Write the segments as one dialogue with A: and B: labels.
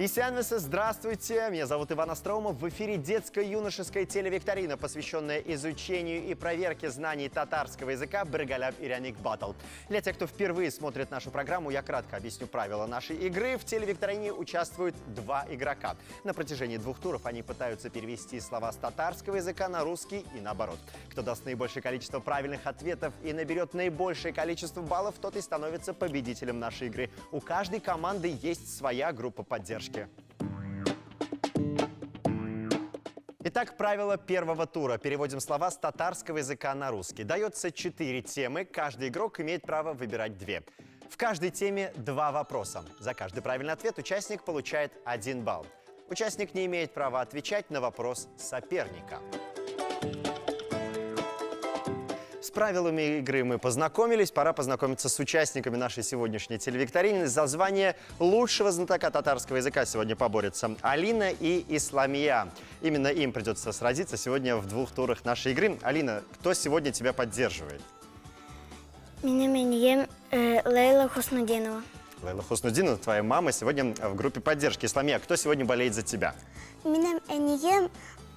A: Здравствуйте! Меня зовут Иван Остроумов. В эфире детско-юношеская телевикторина, посвященная изучению и проверке знаний татарского языка «Биргаляб Иряник Баттл». Для тех, кто впервые смотрит нашу программу, я кратко объясню правила нашей игры. В телевикторине участвуют два игрока. На протяжении 2 туров они пытаются перевести слова с татарского языка на русский и наоборот. Кто даст наибольшее количество правильных ответов и наберет наибольшее количество баллов, тот и становится победителем нашей игры. У каждой команды есть своя группа поддержки. Итак, правило первого тура. Переводим слова с татарского языка на русский. Дается 4 темы. Каждый игрок имеет право выбирать 2. В каждой теме 2 вопроса. За каждый правильный ответ участник получает 1 балл. Участник не имеет права отвечать на вопрос соперника. С правилами игры мы познакомились. Пора познакомиться с участниками нашей сегодняшней телевикторины. За звание лучшего знатока татарского языка сегодня поборются Алина и Исламия. Именно им придется сразиться сегодня в 2 турах нашей игры. Алина, кто сегодня тебя поддерживает?
B: Меня Лейла Хуснудинова.
A: Лейла Хуснудинова, твоя мама, сегодня в группе поддержки. Исламия, кто сегодня болеет за тебя?
B: Меня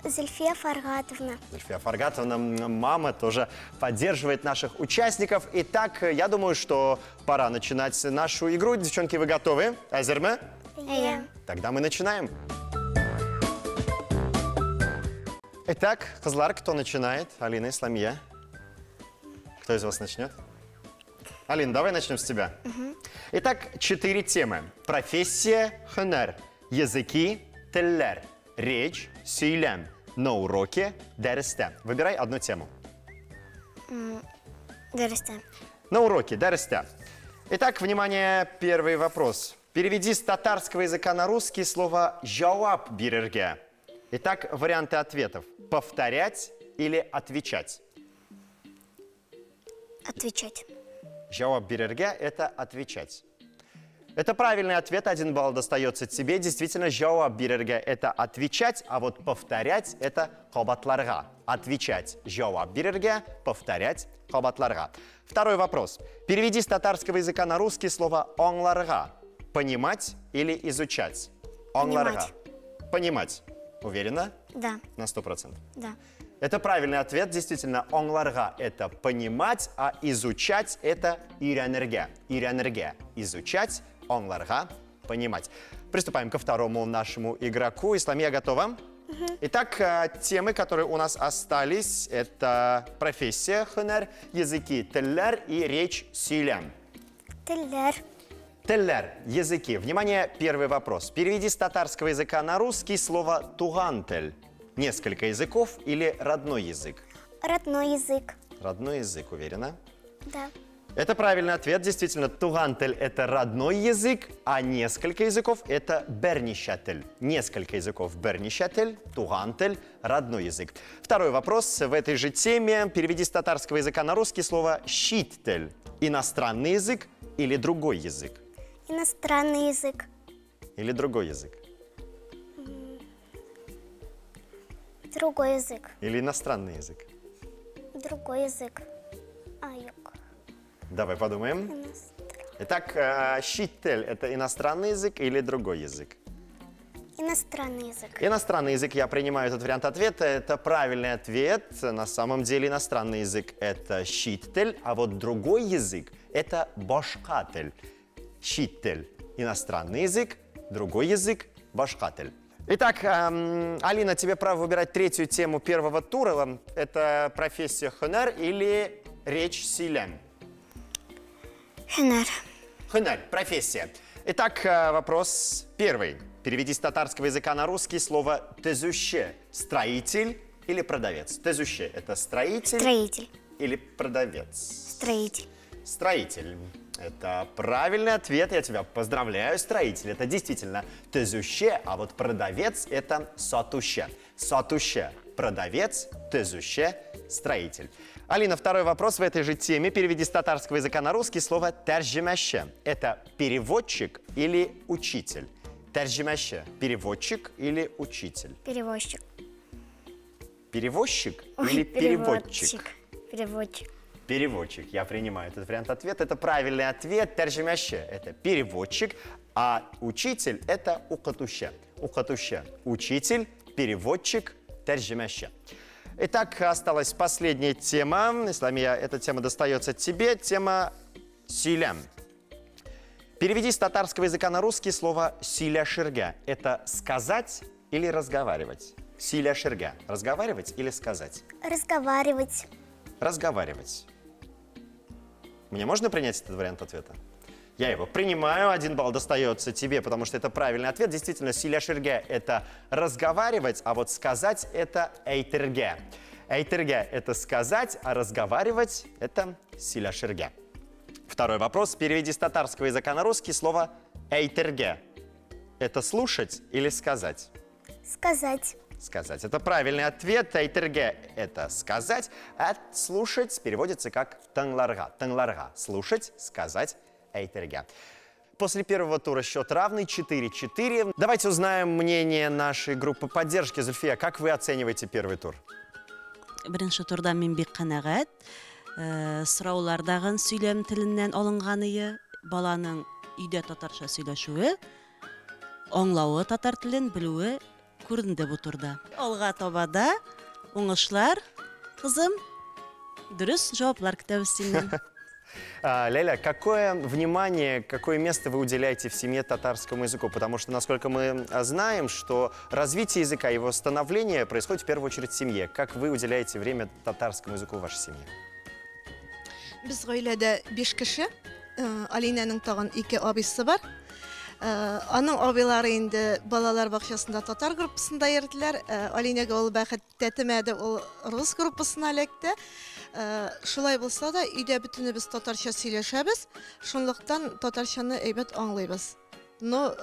B: Зульфия Фаргатовна.
A: Зульфия Фаргатовна, мама, тоже поддерживает наших участников. Итак, я думаю, что пора начинать нашу игру. Девчонки, вы готовы? Азерме? Тогда мы начинаем. Итак, Кызлар, кто начинает? Алина, Исламия. Кто из вас начнет? Алина, давай начнем с тебя. Итак, 4 темы. Профессия, хунар, языки, теллер, речь, сөйлем. На уроке, дәрісте. Выбирай одну тему.
B: Дәрісте.
A: На уроке, дәрісте. Итак, внимание, первый вопрос. Переведи с татарского языка на русский слово «жауап бирерге». Итак, варианты ответов. Повторять или отвечать?
B: Отвечать.
A: «Жауап бирерге» – это отвечать. Это правильный ответ, 1 балл достается тебе. Действительно, «жауап бирерге» – это отвечать, а вот повторять – это «кабатларга». Отвечать «жауап бирерге», повторять «кабатларга». Второй вопрос. Переведи с татарского языка на русский слово «оңларга». Понимать или изучать? Оңларга. Понимать. Уверена?
B: Да.
A: На 100%?
B: Да.
A: Это правильный ответ. Действительно, оңларга – это понимать, а изучать – это ирянерге. Ирянерге – изучать, оңларга – понимать. Приступаем ко второму нашему игроку. Исламия готова? Итак, темы, которые у нас остались, это профессия, хунар, языки, теллер и речь, сөйлем.
B: Теллер.
A: Теллер, языки. Внимание, первый вопрос. Переведи с татарского языка на русский слово «тугантель». Несколько языков или родной язык?
B: Родной язык.
A: Родной язык, уверена?
B: Да.
A: Это правильный ответ. Действительно, тугантель – это родной язык, а несколько языков – это бернишатель. Несколько языков – бернишатель, тугантель – родной язык. Второй вопрос в этой же теме. Переведи с татарского языка на русский слово «щиттель». Иностранный язык или другой язык?
B: Иностранный язык.
A: Или другой язык?
B: Другой язык.
A: Или иностранный язык?
B: Другой язык.
A: Давай подумаем. Итак, щиттель – это иностранный язык или другой язык?
B: Иностранный язык.
A: Иностранный язык, я принимаю этот вариант ответа. Это правильный ответ. На самом деле иностранный язык – это щиттель, а вот другой язык – это башкатель. Щиттель – иностранный язык, другой язык – башкатель. Итак, Алина, тебе право выбирать 3-ю тему первого тура. Это профессия хунар или речь, сөйлем?
B: Хунар.
A: Хунар, профессия. Итак, вопрос первый. Переведи с татарского языка на русский слово «тезуще». Строитель или продавец? Тезуще – это строитель?
B: Строитель.
A: Или продавец?
B: Строитель.
A: Строитель. Это правильный ответ. Я тебя поздравляю, строитель. Это действительно тезуще, а вот продавец – это сатуще. Сатуще – продавец, тезуще – строитель. Алина, второй вопрос в этой же теме. Переведи с татарского языка на русский слово «тәржімәші». Это переводчик или учитель? Тәржімәші – переводчик или учитель?
B: Переводчик.
A: Перевозчик или переводчик?
B: Переводчик.
A: Переводчик. Я принимаю этот вариант ответа. Это правильный ответ. Тәржімәші – это переводчик. А учитель – это укатуще. Укатуще – учитель, переводчик, тәржімәші. Итак, осталась последняя тема. Исламия, эта тема достается тебе. Тема «Силям». Переведи с татарского языка на русский слово «силяширга». Это сказать или разговаривать? Силяширга. Разговаривать или сказать?
B: Разговаривать.
A: Разговаривать. Мне можно принять этот вариант ответа? Я его принимаю, 1 балл достается тебе, потому что это правильный ответ. Действительно, силяширге – это разговаривать, а вот сказать – это эйтерге. Эйтерге – это сказать, а разговаривать – это силяширге. Второй вопрос. Переведи с татарского языка на русский слово эйтерге. Это слушать или сказать?
B: Сказать.
A: Сказать. Это правильный ответ. Эйтерге – это сказать, а слушать переводится как таңларға. Таңларға – слушать, сказать. Эйтерге. После первого тура счет равный 4-4. Давайте узнаем мнение нашей группы поддержки. Зульфия, как вы оцениваете первый тур?
C: Бірінші турда мен бек қанағат. Сұраулардағын сөйлем тілінен алынғанығы, баланың үйде татарша сөйлешуі, аңлауы татар тілін білуі көрінді бұл турда. Алға табада оңышлар, қызым, дұрыс жауаплар күтеміз сенен.
A: Лейля, какое внимание, какое место вы уделяете в семье татарскому языку? Потому что, насколько мы знаем, что развитие языка, его становление происходит в первую очередь в семье. Как вы уделяете время татарскому языку в вашей семье?
D: Biz гаиләдә 5 кеше, Алинаның тагын 2 абысы бар. Аның абилары инде балалар бакчасында татар группасында йөрделәр. Алинага ул бәхет тәтемәде, ул рус группасына эләкте. Шулай булса да, өйдә бөтенебез татарча сөйләшәбез. Шунлыктан татарчаны әйбәт аңлыйбыз. Но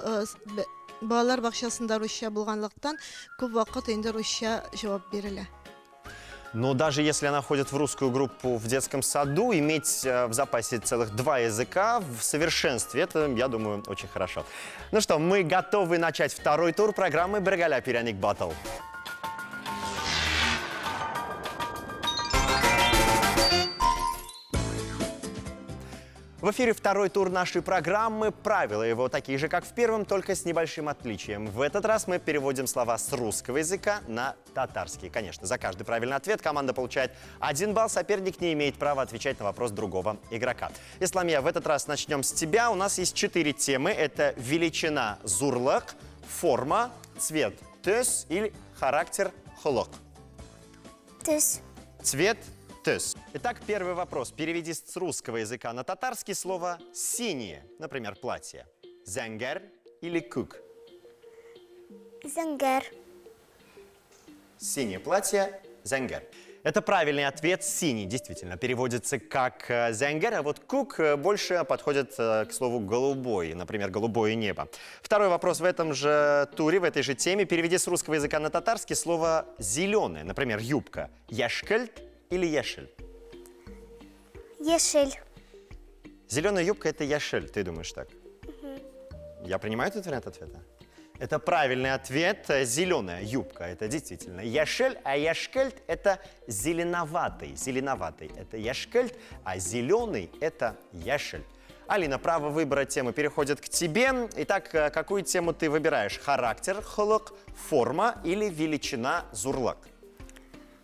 D: балалар бакчасында русча булганлыктан күп вакыт инде русча җавап бирелә.
A: Но даже если она ходит в русскую группу в детском саду, иметь в запасе целых 2 языка в совершенстве, это, я думаю, очень хорошо. Ну что, мы готовы начать второй тур программы «Біргалап Иряник Баттл». В эфире второй тур нашей программы. Правила его такие же, как в первом, только с небольшим отличием. В этот раз мы переводим слова с русского языка на татарский. Конечно, за каждый правильный ответ команда получает 1 балл. Соперник не имеет права отвечать на вопрос другого игрока. Исламия, в этот раз начнем с тебя. У нас есть 4 темы. Это величина зурлык, форма, цвет төс или характер хлок.
B: Төс.
A: Цвет төс. Итак, первый вопрос. Переведи с русского языка на татарский слово «синее». Например, платье. Зәңгәр или күк?
B: Зәңгәр.
A: Синее платье – зәңгәр. Это правильный ответ. Синий действительно переводится как зәңгәр, а вот кук больше подходит к слову голубой, например, голубое небо. Второй вопрос в этом же туре, в этой же теме. Переведи с русского языка на татарский слово «зеленое». Например, юбка. Яшкельт или яшель?
B: Ешель.
A: Зеленая юбка – это яшель, ты думаешь так? Я принимаю этот вариант ответа? Это правильный ответ. Зеленая юбка – это действительно яшель, а яшкельт – это зеленоватый. Зеленоватый – это яшкельт, а зеленый – это яшель. Алина, право выбора темы переходит к тебе. Итак, какую тему ты выбираешь? Характер хлок, форма или величина зурлак?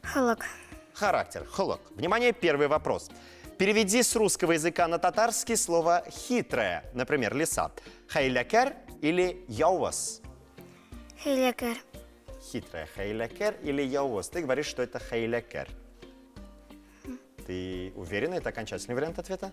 B: Халак.
A: Характер хлок. Внимание, первый вопрос. Переведи с русского языка на татарский слово «хитрое». Например, лиса. Хайлякер или яувас?
B: Хейлякер.
A: Хитрая хайлякер или яувас? Ты говоришь, что это хайлякер. Ты уверена, это окончательный вариант ответа?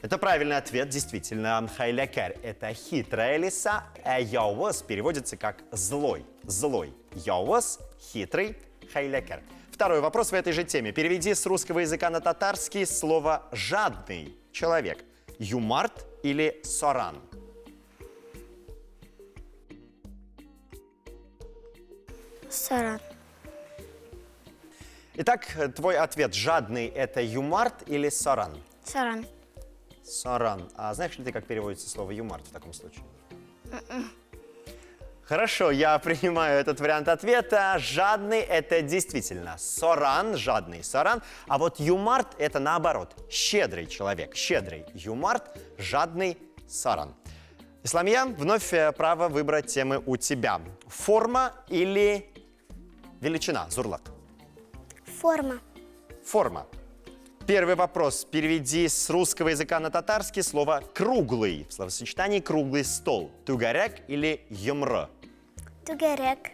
A: Это правильный ответ, действительно. Хайлякер – это хитрая лиса, а яувас переводится как «злой». Злой. Яувас – хитрый, хайлякер. Второй вопрос в этой же теме. Переведи с русского языка на татарский слово «жадный человек». Юмарт или соран?
B: Саран.
A: Итак, твой ответ «жадный» – это юмарт или соран?
B: Саран.
A: Соран. А знаешь ли ты, как переводится слово юмарт в таком случае? Хорошо, я принимаю этот вариант ответа. Жадный – это действительно соран, жадный соран. А вот юмарт – это наоборот, щедрый человек. Щедрый юмарт, жадный соран. Исламия, вновь право выбрать темы у тебя. Форма или величина, Зурлак?
B: Форма.
A: Форма. Первый вопрос. Переведи с русского языка на татарский слово «круглый». В словосочетании «круглый стол». Тугарек или юмры?
B: Тугарек.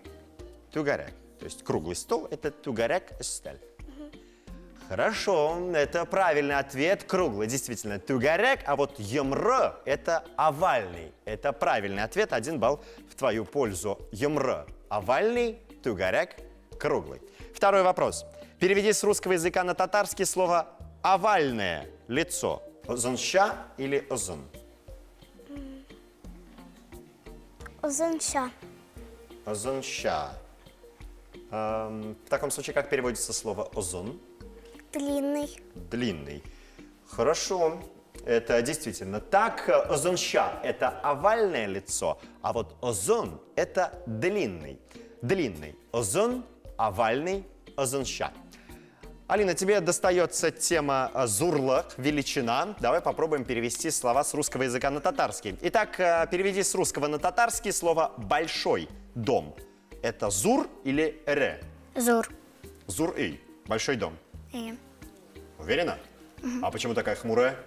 A: Тугарек. То есть круглый стол – это тугарек стель. Хорошо, это правильный ответ. Круглый, действительно, тугарек, а вот юмры – это овальный. Это правильный ответ, 1 балл в твою пользу. Юмры – овальный, тугарек – круглый. Второй вопрос. Переведи с русского языка на татарский слово «овальное лицо». Озунща или озун?
B: Озунща.
A: Озунща. В таком случае, как переводится слово «озун»?
B: Длинный.
A: Длинный. Хорошо. Это действительно так. Озунща – это овальное лицо, а вот озун – это длинный. Длинный. Озун – овальный, озунща. Алина, тебе достается тема «зурлак», величина. Давай попробуем перевести слова с русского языка на татарский. Итак, переведи с русского на татарский слово «большой дом». Это «зур» или «ре»?
B: Зур.
A: «Зур-ый» – большой дом.
B: И.
A: Уверена? А почему такая хмурая?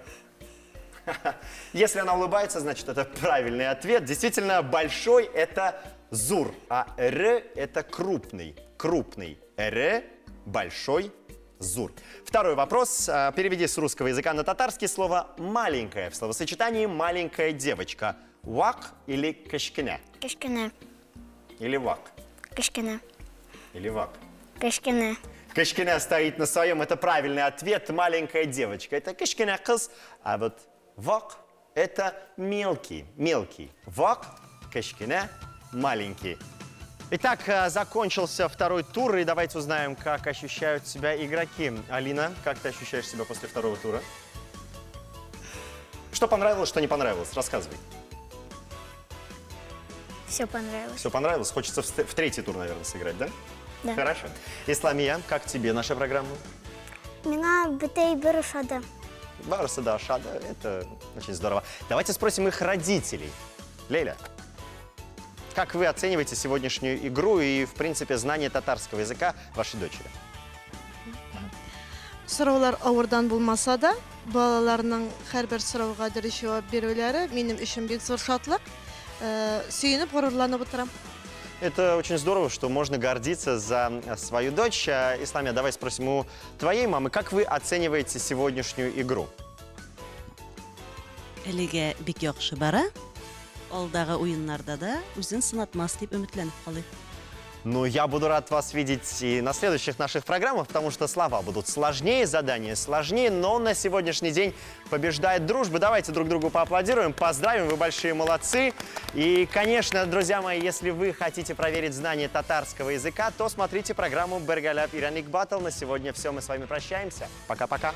A: Если она улыбается, значит, это правильный ответ. Действительно, большой – это «зур», а «ре» – это крупный. Крупный. «Ре» – большой, «зур». Второй вопрос. Переведи с русского языка на татарский слово «маленькая» в словосочетании «маленькая девочка». Вак или кашкине?
B: Кишкине.
A: Или вак?
B: Кишкине.
A: Или вак?
B: Кишкине.
A: Кашкине стоит на своем, это правильный ответ, маленькая девочка. Это кашкине кыз, а вот вак – это мелкий, мелкий. Вак, кашкине, маленький. Итак, закончился второй тур, и давайте узнаем, как ощущают себя игроки. Алина, как ты ощущаешь себя после второго тура? Что понравилось, что не понравилось? Рассказывай.
B: Все понравилось.
A: Все понравилось? Хочется в третий тур, наверное, сыграть, да?
B: Да.
A: Хорошо. Исламия, как тебе наша программа?
B: Меня бітей берушада.
A: Барса, да, Шада, это очень здорово. Давайте спросим их родителей. Лейля, как вы оцениваете сегодняшнюю игру и, в принципе, знание татарского языка вашей дочери?
D: Сораулар авырдан булмаса да, балаларның һәрбер сорауга дөрес җавап бирүләре минем өчен бик зур шатлык. Сөенеп, горурланып утырам.
A: Это очень здорово, что можно гордиться за свою дочь. Исламия, давай спросим у твоей мамы, как вы оцениваете сегодняшнюю игру?
C: Әлегә бик яхшы бара. Алдагы уеннарда да үзен сынатмас дип өметләнеп калый.
A: Ну, я буду рад вас видеть и на следующих наших программах, потому что слова будут сложнее, задания сложнее, но на сегодняшний день побеждает дружба. Давайте друг другу поаплодируем, поздравим, вы большие молодцы. И, конечно, друзья мои, если вы хотите проверить знание татарского языка, то смотрите программу «Бергаляб Ираник Баттл». На сегодня все, мы с вами прощаемся. Пока-пока.